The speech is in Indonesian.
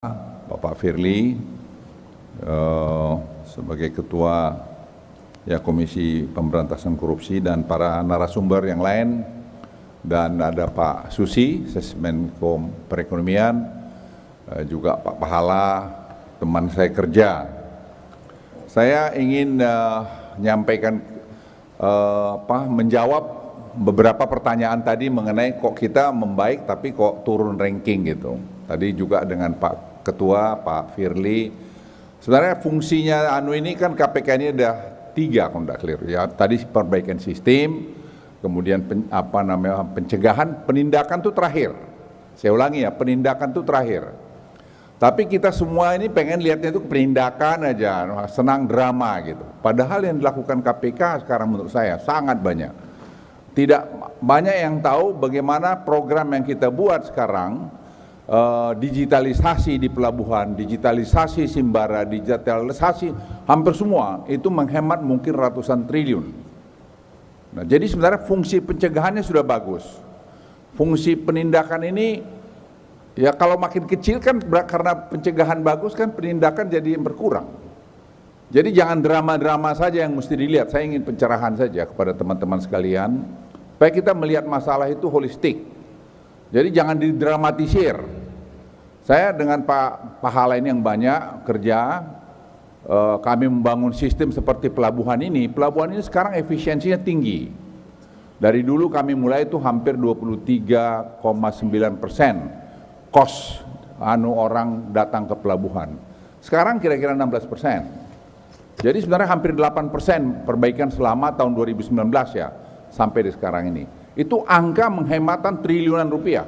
Bapak Firly sebagai Ketua Komisi Pemberantasan Korupsi dan para narasumber yang lain, dan ada Pak Susi, Menkom Perekonomian, juga Pak Pahala, teman saya kerja. Saya ingin menyampaikan menjawab beberapa pertanyaan tadi mengenai kok kita membaik tapi kok turun ranking gitu. Tadi juga dengan Pak Ketua, Pak Firly, sebenarnya fungsinya ini kan KPK ini ada 3 kalau tidak clear ya. Tadi perbaikan sistem, kemudian pencegahan, penindakan itu terakhir. Saya ulangi ya, penindakan itu terakhir. Tapi kita semua ini pengen lihatnya itu penindakan aja, senang drama gitu. Padahal yang dilakukan KPK sekarang menurut saya sangat banyak. Tidak banyak yang tahu bagaimana program yang kita buat sekarang, digitalisasi di pelabuhan, digitalisasi Simbara, digitalisasi hampir semua, itu menghemat mungkin ratusan triliun. Nah, jadi sebenarnya fungsi pencegahannya sudah bagus. Fungsi penindakan ini, ya kalau makin kecil kan karena pencegahan bagus kan penindakan jadi berkurang. Jadi jangan drama-drama saja yang mesti dilihat. Saya ingin pencerahan saja kepada teman-teman sekalian, supaya kita melihat masalah itu holistik. Jadi jangan didramatisir. Saya dengan Pak Pahala ini yang banyak kerja, kami membangun sistem seperti pelabuhan ini. Pelabuhan ini sekarang efisiensinya tinggi. Dari dulu kami mulai itu hampir 23,9% cost orang datang ke pelabuhan. Sekarang kira-kira 16%. Jadi sebenarnya hampir 8% perbaikan selama tahun 2019 ya, sampai di sekarang ini. Itu angka menghematan triliunan rupiah.